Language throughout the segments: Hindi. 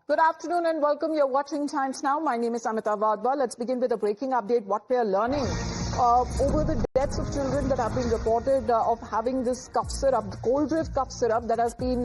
Good afternoon and welcome. You're watching Times Now. My name is Amita Vadwa. Let's begin with a breaking update. What we are learning over the deaths of children that have been reported of having this cough syrup, the Coldrev cough syrup that has been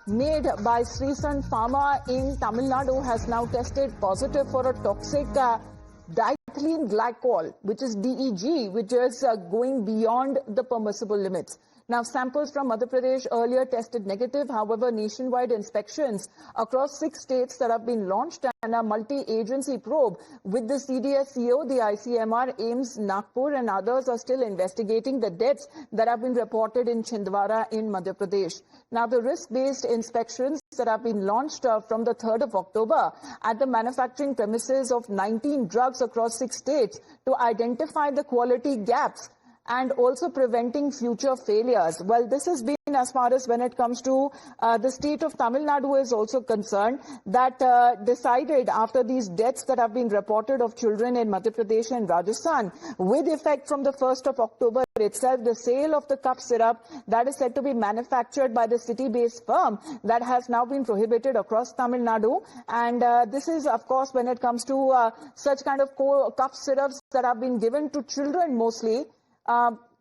made by Srisan Pharma in Tamil Nadu has now tested positive for a toxic diethylene glycol, which is DEG, which is going beyond the permissible limits. Now, samples from Madhya Pradesh earlier tested negative. However, nationwide inspections across 6 states that have been launched and a multi-agency probe with the CDSCO, the ICMR, AIIMS, Nagpur and others are still investigating the deaths that have been reported in Chhindwara in Madhya Pradesh. Now, the risk-based inspections that have been launched from the 3rd of October at the manufacturing premises of 19 drugs across 6 states to identify the quality gaps and also preventing future failures. Well, this has been as far as when it comes to the state of Tamil Nadu is also concerned, that decided after these deaths that have been reported of children in Madhya Pradesh and Rajasthan, with effect from the 1st of October itself, the sale of the cough syrup that is said to be manufactured by the city-based firm that has now been prohibited across Tamil Nadu. And this is, of course, when it comes to such kind of cough syrups that have been given to children mostly.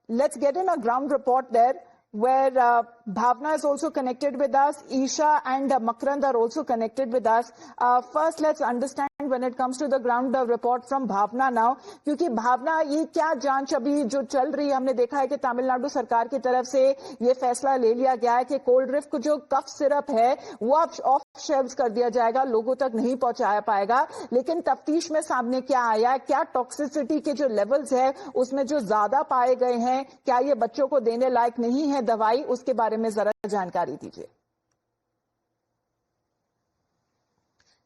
Let's get in a ground report there, where Bhavna is also connected with us. Isha and Makrand are also connected with us. First, let's understand when it comes to the ground report from Bhavna now, क्योंकि भावना ये क्या जांच अभी जो चल रही है, हमने देखा है कि तमिलनाडु सरकार की तरफ से ये फैसला ले लिया गया है कि कोल्ड्रिफ को जो कफ सिरप है वो अब ऑफ शेल्व्स कर दिया जाएगा, लोगों तक नहीं पहुंचाया पाएगा। लेकिन तफ्तीश में सामने क्या आया है, क्या टॉक्सिसिटी के जो लेवल्स है उसमें जो ज्यादा पाए गए हैं, क्या ये बच्चों को देने लायक नहीं है दवाई, उसके बारे में जरा जानकारी दीजिए।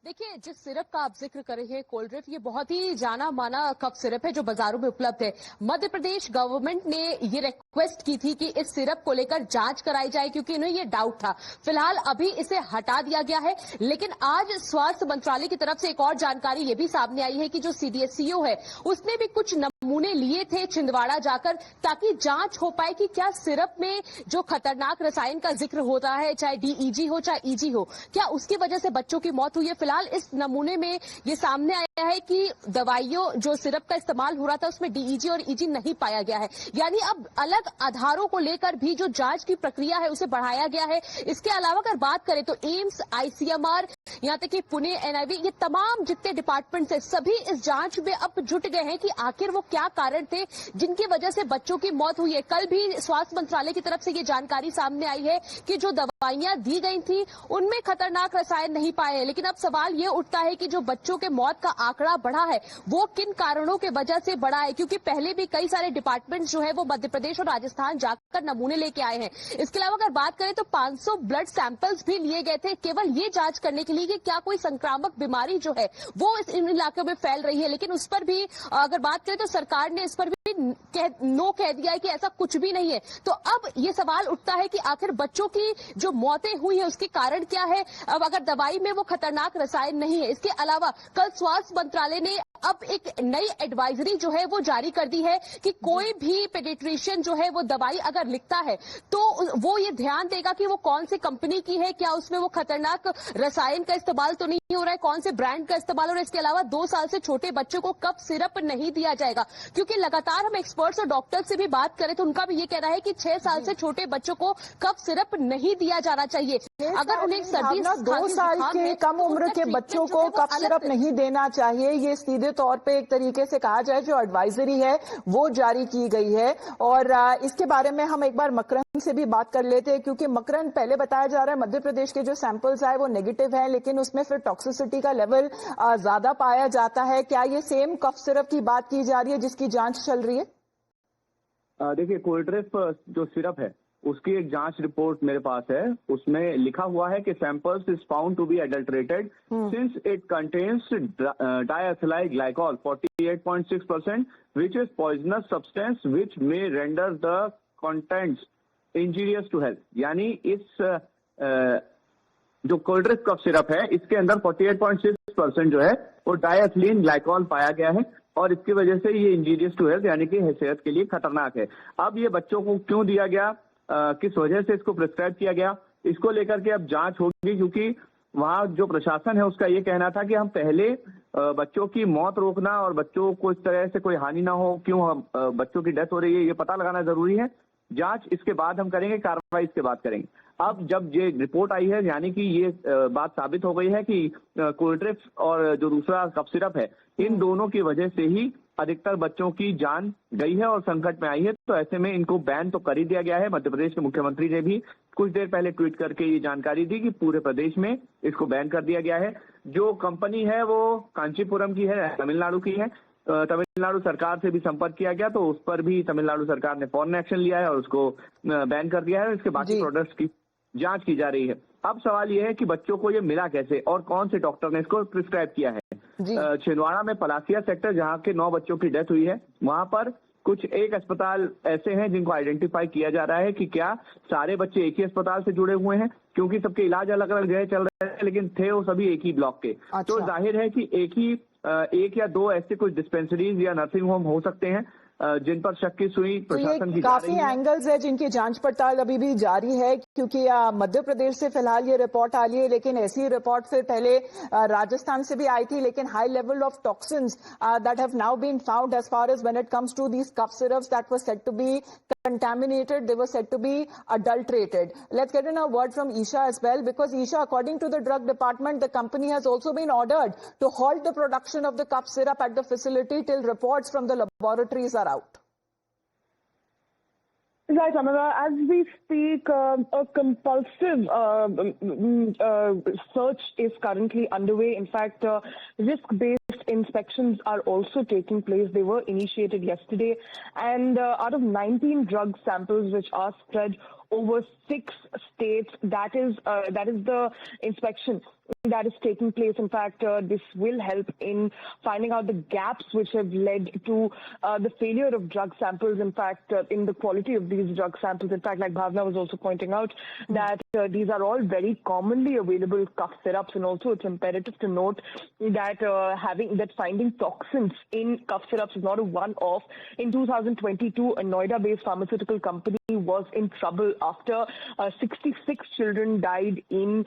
देखिए, जिस सिरप का आप जिक्र कर रहे हैं कोल्ड्रिफ, ये बहुत ही जाना माना कफ सिरप है जो बाजारों में उपलब्ध है। मध्य प्रदेश गवर्नमेंट ने ये रिक्वेस्ट की थी कि इस सिरप को लेकर जांच कराई जाए, क्योंकि उन्हें ये डाउट था। फिलहाल अभी इसे हटा दिया गया है, लेकिन आज स्वास्थ्य मंत्रालय की तरफ से एक और जानकारी ये भी सामने आई है कि जो CDSCO है उसने भी कुछ नमूने लिए थे छिंदवाड़ा जाकर, ताकि जांच हो पाए कि क्या सिरप में जो खतरनाक रसायन का जिक्र होता है, चाहे DEG हो चाहे EG हो, क्या उसकी वजह से बच्चों की मौत हुई है। फिलहाल इस नमूने में ये सामने आया है कि दवाइयों जो सिरप का इस्तेमाल हो रहा था उसमें DEG और EG नहीं पाया गया है। यानी अब अलग आधारों को लेकर भी जो जांच की प्रक्रिया है उसे बढ़ाया गया है। इसके अलावा अगर बात करें तो एम्स, ICMR, यहाँ तक कि पुणे, NIV, ये तमाम जितने डिपार्टमेंट्स है सभी इस जांच में अब जुट गए हैं कि आखिर वो क्या कारण थे जिनकी वजह से बच्चों की मौत हुई है। कल भी स्वास्थ्य मंत्रालय की तरफ से ये जानकारी सामने आई है कि जो दवाइयां दी गई थी उनमें खतरनाक रसायन नहीं पाए हैं। लेकिन अब सवाल ये उठता है कि जो बच्चों के मौत का आंकड़ा बढ़ा है वो किन कारणों के वजह से बढ़ा है, क्योंकि पहले भी कई सारे डिपार्टमेंट्स जो है वो मध्य प्रदेश और राजस्थान जाकर नमूने लेके आए हैं। इसके अलावा अगर बात करें तो 500 ब्लड सैंपल्स भी लिए गए थे केवल ये जांच करने के लिए कि क्या कोई संक्रामक बीमारी जो है वो इन इलाकों में फैल रही है। लेकिन उस पर भी अगर बात करें तो सरकार ने इस पर भी नो कह दिया है कि ऐसा कुछ भी नहीं है। तो अब ये सवाल उठता है कि आखिर बच्चों की जो मौतें हुई है उसके कारण क्या है, अब अगर दवाई में वो खतरनाक रसायन नहीं है। इसके अलावा कल स्वास्थ्य मंत्रालय ने अब एक नई एडवाइजरी जो है वो जारी कर दी है कि कोई भी पेडिट्रिशियन जो है वो दवाई अगर लिखता है तो वो ये ध्यान देगा कि वो कौन सी कंपनी की है, क्या उसमें वो खतरनाक रसायन का इस्तेमाल तो नहीं हो रहा है, कौन से ब्रांड का इस्तेमाल हो रहा है। इसके अलावा 2 साल से छोटे बच्चों को कफ सिरप नहीं दिया जाएगा, क्योंकि लगातार हम एक्सपर्ट्स और डॉक्टर से भी बात करें तो उनका भी ये कहना है कि 6 साल से छोटे बच्चों को कफ सिरप नहीं दिया जाना चाहिए। अगर उन्हें सर्दी 2 साल के कम उम्र के बच्चों को कफ सिरप नहीं देना चाहिए, ये सीधे तौर पे एक तरीके से कहा जाए जो एडवाइजरी है वो जारी की गई है। और इसके बारे में हम एक बार मकरंद से भी बात कर लेते हैं, क्योंकि मकरंद, पहले बताया जा रहा है मध्य प्रदेश के जो सैंपल्स आए वो नेगेटिव है, लेकिन उसमें फिर टॉक्सिसिटी का लेवल ज्यादा पाया जाता है। क्या ये सेम कफ सिरप की बात की जा रही है जिसकी जांच चल रही है? देखिए, कोल्ड्रिफ जो सिरप है उसकी एक जांच रिपोर्ट मेरे पास है, उसमें लिखा हुआ है कि samples is found to be adulterated since it contains diethylene glycol 48.6% which is poisonous substance which may render the contents injurious to health। यानी इस जो कोल्ड्रिफ कफ सिरप है इसके अंदर 48.6% जो है वो डायथिलीन ग्लाइकॉल पाया गया है और इसकी वजह से ये इंजीरियस टू हेल्थ यानी कि सेहत के लिए खतरनाक है। अब ये बच्चों को क्यों दिया गया, किस वजह से इसको प्रिस्क्राइब किया गया, इसको लेकर के अब जांच होगी, क्योंकि वहाँ जो प्रशासन है उसका ये कहना था कि हम पहले बच्चों की मौत रोकना और बच्चों को इस तरह से कोई हानि ना हो, क्यों बच्चों की डेथ हो रही है, ये पता लगाना जरूरी है। जांच इसके बाद हम करेंगे, कार्रवाई इसके बाद करेंगे। अब जब ये रिपोर्ट आई है, यानी कि ये बात साबित हो गई है कि कोल्ड्रिप और जो दूसरा कफ सिरप है, इन दोनों की वजह से ही अधिकतर बच्चों की जान गई है और संकट में आई है। तो ऐसे में इनको बैन तो कर ही दिया गया है। मध्य प्रदेश के मुख्यमंत्री ने भी कुछ देर पहले ट्वीट करके ये जानकारी दी कि पूरे प्रदेश में इसको बैन कर दिया गया है। जो कंपनी है वो कांचीपुरम की है, तमिलनाडु की है। तमिलनाडु सरकार से भी संपर्क किया गया तो उस पर भी तमिलनाडु सरकार ने फौरन एक्शन लिया है और उसको बैन कर दिया है। इसके बाकी प्रोडक्ट्स की जांच की जा रही है। अब सवाल यह है कि बच्चों को ये मिला कैसे और कौन से डॉक्टर ने इसको प्रिस्क्राइब किया है। छिंदवाड़ा में पलासिया सेक्टर, जहां के 9 बच्चों की डेथ हुई है, वहां पर कुछ एक अस्पताल ऐसे हैं जिनको आइडेंटिफाई किया जा रहा है कि क्या सारे बच्चे एक ही अस्पताल से जुड़े हुए हैं, क्योंकि सबके इलाज अलग अलग जगह चल रहे हैं, लेकिन थे वो सभी एक ही ब्लॉक के। तो जाहिर है कि एक या दो ऐसे कुछ डिस्पेंसरीज या नर्सिंग होम हो सकते हैं जिन पर शक की सुई प्रशासन की काफी एंगल्स है जिनकी जांच पड़ताल अभी भी जारी है, क्योंकि मध्य प्रदेश से फिलहाल ये रिपोर्ट आ रही है, लेकिन ऐसी रिपोर्ट फिर पहले राजस्थान से भी आई थी। लेकिन high level of toxins that have now been found as far as when it comes to these cough syrups that were said to be contaminated, they were said to be adulterated. Let's get in a word from Isha as well, because Isha, according to the drug department, the company has also been ordered to halt the production of the cough syrup at the facility till reports from the laboratories are out. Right, Amara. As we speak, a compulsive search is currently underway. In fact, risk-based inspections are also taking place. They were initiated yesterday, and out of 19 drug samples which are spread over 6 states, that is the inspection that is taking place. In fact, this will help in finding out the gaps which have led to the failure of drug samples. In fact, in the quality of these drug samples. In fact, like Bhavna was also pointing out, that these are all very commonly available cough syrups, and also it's imperative to note that finding toxins in cough syrups is not a one-off. In 2022, a Noida-based pharmaceutical company was in trouble after 66 children died in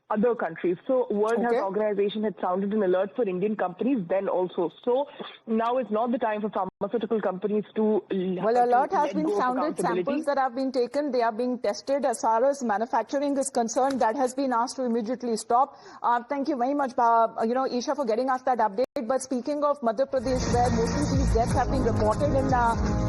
other countries. So World Health Organization had sounded an alert for Indian companies then also. So now is not the time for pharmaceutical companies to alert has been sounded. Samples that have been taken, they are being tested. As far as manufacturing is concerned, that has been asked to immediately stop. Thank you very much, Isha, for getting us that update. But speaking of Madhya Pradesh, where mostly these deaths have been reported in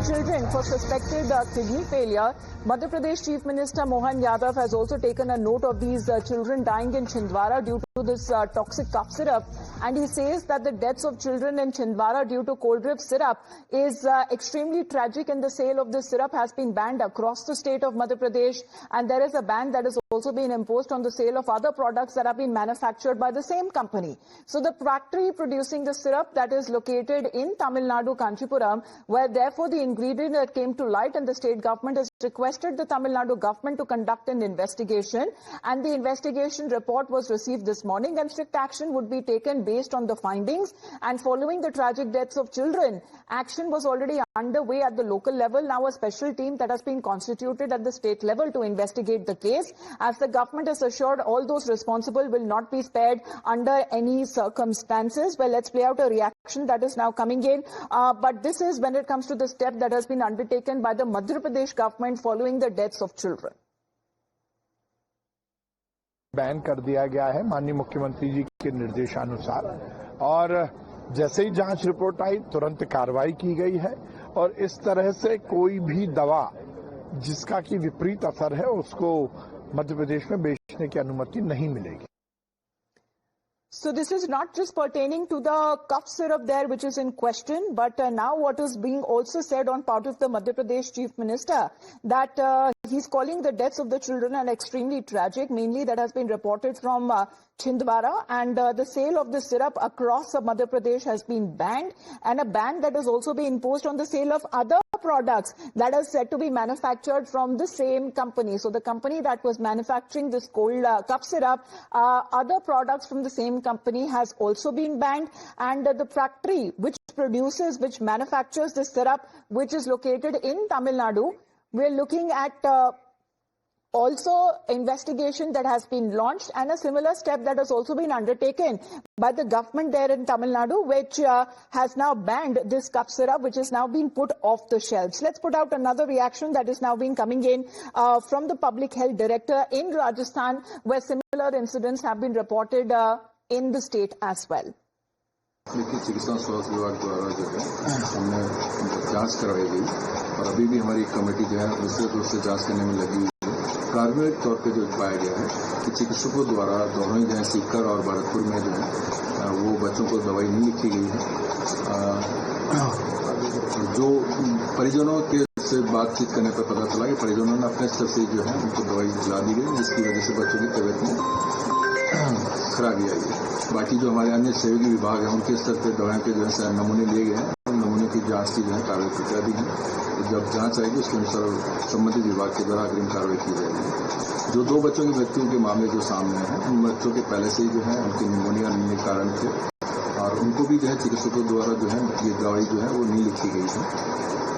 children for suspected kidney failure, Madhya Pradesh Chief Minister Mohan Yadav has also taken a note of these children dying in Chhindwara due to this toxic cough syrup, and he says that the deaths of children in Chhindwara due to cold-drip syrup is extremely tragic, and the sale of this syrup has been banned across the state of Madhya Pradesh, and there is a ban that has also been imposed on the sale of other products that have been manufactured by the same company. So the factory producing the syrup that is located in Tamil Nadu, Kanchipuram, where therefore the ingredient that came to light, and the state government has requested the Tamil Nadu government to conduct an investigation, and the investigation report was received this morning, and strict action would be taken based on the findings. And following the tragic deaths of children, action was already underway at the local level. Now a special team that has been constituted at the state level to investigate the case, as the government has assured all those responsible will not be spared under any circumstances. Well, let's play out a reaction that is now coming in. But this is when it comes to the step that has been undertaken by the Madhya Pradesh government following the deaths of children. Ban कर दिया गया है माननीय मुख्यमंत्री जी के निर्देशानुसार, और जैसे ही जांच रिपोर्ट आई तुरंत कार्रवाई की गई है, और इस तरह से कोई भी दवा जिसका कि विपरीत असर है उसको मध्य प्रदेश में बेचने की अनुमति नहीं मिलेगी. So this is not just pertaining to the cough syrup there which is in question, but now what is being also said on part of the Madhya Pradesh Chief Minister, that he's calling the deaths of the children are extremely tragic, mainly that has been reported from Chhindwara, and the sale of the syrup across Madhya Pradesh has been banned, and a ban that has also been imposed on the sale of other products that are said to be manufactured from the same company. So the company that was manufacturing this cold cough syrup, other products from the same company has also been banned, and the factory which manufactures this syrup, which is located in Tamil Nadu, we're looking at also investigation that has been launched and a similar step that has also been undertaken by the government there in Tamil Nadu, which has now banned this cough syrup, which is now being put off the shelves. Let's put out another reaction that is now been coming in from the public health director in Rajasthan, where similar incidents have been reported in the state as well. देखिए, चिकित्सा स्वास्थ्य विभाग द्वारा जो है हमने जांच करवाई गई और अभी भी हमारी कमेटी जो है विस्तृत रूप से जांच करने में लगी हुई है। प्रारंभिक तौर पे जो पाया गया है कि चिकित्सकों द्वारा दोनों ही जो है सीकर और भरतपुर में जो है वो बच्चों को दवाई नहीं लिखी गई है। जो परिजनों के से बातचीत करने पर पता चला कि परिजनों ने अपने स्तर से जो है उनको दवाई दिला दी गई, जिसकी वजह से बच्चों की तबीयत में खराबी आई है। बाकी जो हमारे अन्य सहयोगी विभाग है उनके स्तर पर दवाओं के जो है नमूने लिए गए हैं, नमूने की जांच की जो है कार्रवाई प्रक्रिया दी है। जब जांच आएगी उसके अनुसार संबंधित विभाग के द्वारा अग्रिम कार्रवाई की जाएगी। जो 2 बच्चों की मृत्यु के मामले जो सामने हैं, उन बच्चों के पहले से ही जो है उनकी निमोनिया अन्य कारण थे और उनको भी जो है चिकित्सकों द्वारा जो है ये दवाई जो है वो नहीं लिखी गई है।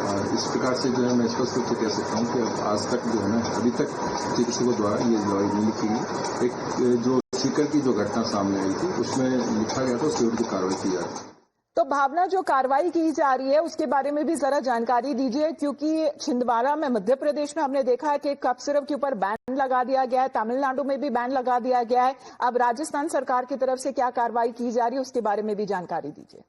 और इस प्रकार से जो है मैं स्पष्ट रूप से कह सकता हूँ कि आज तक जो है ना अभी तक चिकित्सकों द्वारा ये दवाई नहीं लिखी गई। एक जो सीकर की जो घटना सामने आई थी उसमें लिखा गया था, उसके विरुद्ध कार्रवाई की जा रही है। तो भावना, जो कार्रवाई की जा रही है उसके बारे में भी जरा जानकारी दीजिए, क्योंकि छिंदवाड़ा में मध्य प्रदेश में हमने देखा है कि कफ सिरप के ऊपर बैन लगा दिया गया है, तमिलनाडु में भी बैन लगा दिया गया है। अब राजस्थान सरकार की तरफ से क्या कार्रवाई की जा रही है उसके बारे में भी जानकारी दीजिए।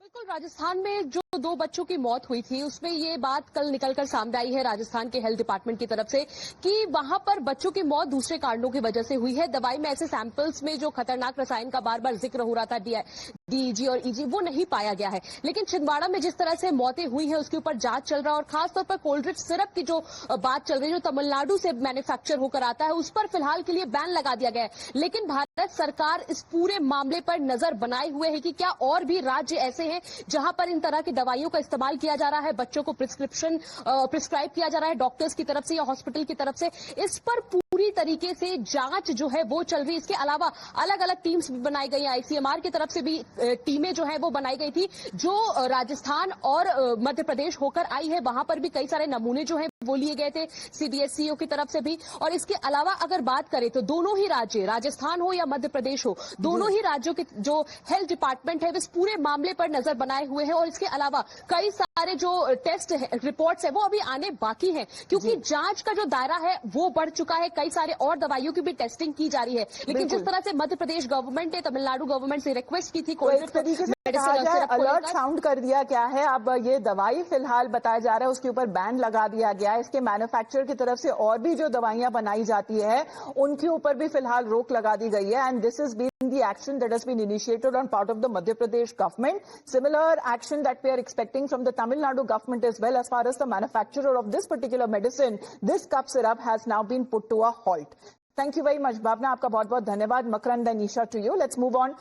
बिल्कुल, राजस्थान में जो 2 बच्चों की मौत हुई थी उसमें ये बात कल निकलकर सामने आई है राजस्थान के हेल्थ डिपार्टमेंट की तरफ से कि वहां पर बच्चों की मौत दूसरे कारणों की वजह से हुई है। दवाई में ऐसे सैंपल्स में जो खतरनाक रसायन का बार बार जिक्र हो रहा था, डीईजी और ईजी, वो नहीं पाया गया है। लेकिन छिंदवाड़ा में जिस तरह से मौतें हुई है उसके ऊपर जांच चल रहा है और खासतौर पर कोल्ड ड्रिंक सिरप की जो बात चल रही है, जो तमिलनाडु से मैन्युफैक्चर होकर आता है, उस पर फिलहाल के लिए बैन लगा दिया गया है। लेकिन भारत सरकार इस पूरे मामले पर नजर बनाए हुए है कि क्या और भी राज्य ऐसे हैं जहां पर इन तरह की दवाइयों का इस्तेमाल किया जा रहा है, बच्चों को प्रिस्क्राइब किया जा रहा है डॉक्टर्स की तरफ से या हॉस्पिटल की तरफ से। इस पर पूरी तरीके से जांच जो है वो चल रही है। इसके अलावा अलग अलग टीम्स भी बनाई गई हैं, आईसीएमआर की तरफ से भी टीमें जो है वो बनाई गई थी जो राजस्थान और मध्य प्रदेश होकर आई है। वहां पर भी कई सारे नमूने जो है वो लिए गए थे सीबीएसईओ की तरफ से भी। और इसके अलावा अगर बात करें तो दोनों ही राज्य, राजस्थान हो या मध्य प्रदेश हो, दोनों ही राज्यों के जो हेल्थ डिपार्टमेंट है इस पूरे मामले पर नजर बनाए हुए हैं। और इसके अलावा कई सारे जो टेस्ट रिपोर्ट्स है वो अभी आने बाकी हैं, क्योंकि जांच का जो दायरा है वो बढ़ चुका है। कई सारे और दवाइयों की भी टेस्टिंग की जा रही है। लेकिन जिस तरह से मध्य प्रदेश गवर्नमेंट ने तमिलनाडु गवर्नमेंट से रिक्वेस्ट की थी, एक तरीके से कहा जाए अलर्ट साउंड कर दिया गया है। अब ये दवाई फिलहाल बताया जा रहा है उसके ऊपर बैन लगा दिया गया है। इसके मैन्युफैक्चरर की तरफ से और भी जो दवाइयां बनाई जाती है उनके ऊपर भी फिलहाल रोक लगा दी गई है। And this is been the action that has been initiated on part of the Madhya Pradesh government. Similar action that we are expecting from the Tamil Nadu government as well, as far as the manufacturer of this particular medicine, this cough syrup has now been put to a halt. Thank you very much, Bhavna. आपका बहुत बहुत धन्यवाद. Makarand and Nisha to you. Let's move on